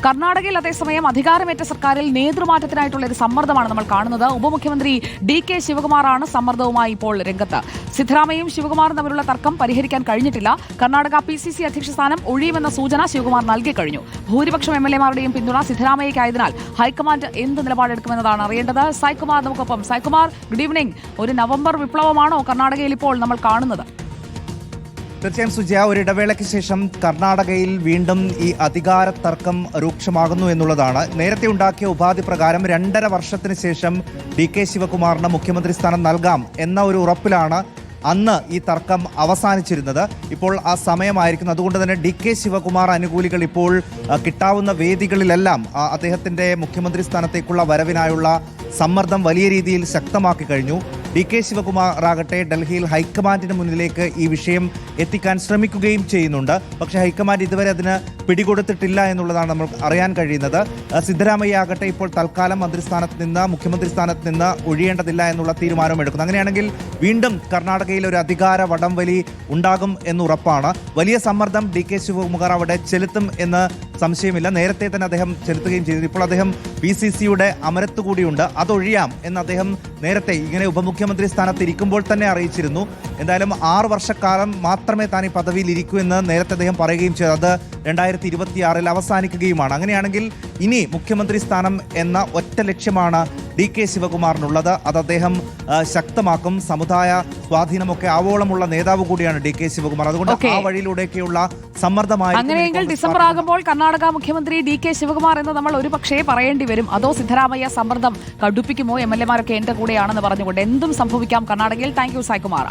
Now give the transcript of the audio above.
കർണാടകയിൽ അതേസമയം അധികാരമേറ്റ സർക്കാരിൽ നേതൃമാറ്റത്തിനായിട്ടുള്ള ഒരു സമ്മർദ്ദമാണ് നമ്മൾ കാണുന്നത്. ഉപമുഖ്യമന്ത്രി DK ശിവകുമാറാണ് സമ്മർദ്ദവുമായി ഇപ്പോൾ രംഗത്ത്. സിദ്ധരാമയ്യയും ശിവകുമാറും തമ്മിലുള്ള തർക്കം പരിഹരിക്കാൻ കഴിഞ്ഞിട്ടില്ല. കർണാടക PCC അധ്യക്ഷ സ്ഥാനം ഒഴിയുമെന്ന സൂചന ശിവകുമാർ നൽകിക്കഴിഞ്ഞു. ഭൂരിപക്ഷം MLA-മാരുടെയും പിന്തുണ സിദ്ധരാമയ്യയ്ക്കായതിനാൽ ഹൈക്കമാൻഡ് എന്ത് നിലപാടെടുക്കുമെന്നതാണ് അറിയേണ്ടത്. സായ്കുമാർ നമുക്കൊപ്പം. Saikumar, good evening. ഒരു നവംബർ വിപ്ലവമാണോ കർണാടകയിൽ ഇപ്പോൾ നമ്മൾ കാണുന്നത്? തീർച്ചയായും സുജയ, ഒരു ഇടവേളയ്ക്ക് ശേഷം കർണാടകയിൽ വീണ്ടും ഈ അധികാര തർക്കം രൂക്ഷമാകുന്നു എന്നുള്ളതാണ്. നേരത്തെ ഉണ്ടാക്കിയ ഉപാധി പ്രകാരം 2.5 വർഷത്തിന് ശേഷം DK ശിവകുമാറിന് മുഖ്യമന്ത്രി സ്ഥാനം നൽകാം എന്ന ഒരു ഉറപ്പിലാണ് അന്ന് ഈ തർക്കം അവസാനിച്ചിരുന്നത്. ഇപ്പോൾ ആ സമയമായിരിക്കുന്നു. അതുകൊണ്ട് തന്നെ DK ശിവകുമാർ അനുകൂലികൾ ഇപ്പോൾ കിട്ടാവുന്ന വേദികളിലെല്ലാം അദ്ദേഹത്തിൻ്റെ മുഖ്യമന്ത്രി സ്ഥാനത്തേക്കുള്ള വരവിനായുള്ള സമ്മർദ്ദം വലിയ രീതിയിൽ ശക്തമാക്കി കഴിഞ്ഞു. DK ശിവകുമാറാകട്ടെ ഡൽഹിയിൽ ഹൈക്കമാൻഡിന് മുന്നിലേക്ക് ഈ വിഷയം എത്തിക്കാൻ ശ്രമിക്കുകയും ചെയ്യുന്നുണ്ട്. പക്ഷേ ഹൈക്കമാൻഡ് ഇതുവരെ അതിന് പിടികൊടുത്തിട്ടില്ല എന്നുള്ളതാണ് നമ്മൾ അറിയാൻ കഴിയുന്നത്. സിദ്ധരാമയ്യ ആകട്ടെ ഇപ്പോൾ തൽക്കാലം മന്ത്രിസ്ഥാനത്ത് നിന്ന് മുഖ്യമന്ത്രി സ്ഥാനത്ത് നിന്ന് ഒഴിയേണ്ടതില്ല എന്നുള്ള തീരുമാനം എടുക്കുന്നു. അങ്ങനെയാണെങ്കിൽ വീണ്ടും കർണാടകയിൽ ഒരു അധികാര വടംവലി ഉണ്ടാകും എന്നുറപ്പാണ്. വലിയ സമ്മർദ്ദം DK ശിവകുമാർ അവിടെ ചെലുത്തും എന്ന് സംശയമില്ല. നേരത്തെ തന്നെ അദ്ദേഹം ചെലുത്തുകയും ചെയ്തു. ഇപ്പോൾ അദ്ദേഹം PCCയുടെ അമരത്ത് കൂടിയുണ്ട്. അതൊഴിയാം എന്ന് അദ്ദേഹം നേരത്തെ ഇങ്ങനെ ഉപമുഖ്യമന്ത്രി സ്ഥാനത്ത് ഇരിക്കുമ്പോൾ തന്നെ അറിയിച്ചിരുന്നു. എന്തായാലും 6 വർഷക്കാലം മാത്രമേ താൻ ഈ പദവിയിൽ ഇരിക്കൂ എന്ന് നേരത്തെ അദ്ദേഹം പറയുകയും ചെയ്തു. അത് 2026 അവസാനിക്കുകയുമാണ്. അങ്ങനെയാണെങ്കിൽ ഇനി മുഖ്യമന്ത്രി സ്ഥാനം എന്ന ഒറ്റ ലക്ഷ്യമാണ് DK ശിവകുമാറിനുള്ളത്. അത് അദ്ദേഹം ശക്തമാക്കും. സമുദായ സ്വാധീനമൊക്കെ ആവോളമുള്ള നേതാവ് കൂടിയാണ് DK ശിവകുമാർ. അതുകൊണ്ട് ആ വഴിയിലൂടെയൊക്കെയുള്ള സമ്മർദ്ദമായി. അങ്ങനെയെങ്കിൽ ഡിസംബർ ആകുമ്പോൾ കർണാടക മുഖ്യമന്ത്രി DK ശിവകുമാർ എന്ന് നമ്മൾ ഒരു പക്ഷേ പറയേണ്ടി വരും. അതോ സിദ്ധരാമയ്യ സമ്മർദ്ദം കടുപ്പിക്കുമോ? MLA-മാരൊക്കെ എന്റെ കൂടെയാണെന്ന് പറഞ്ഞുകൊണ്ട് എന്തും സംഭവിക്കാം കർണാടകയിൽ. Thank you Saikumar.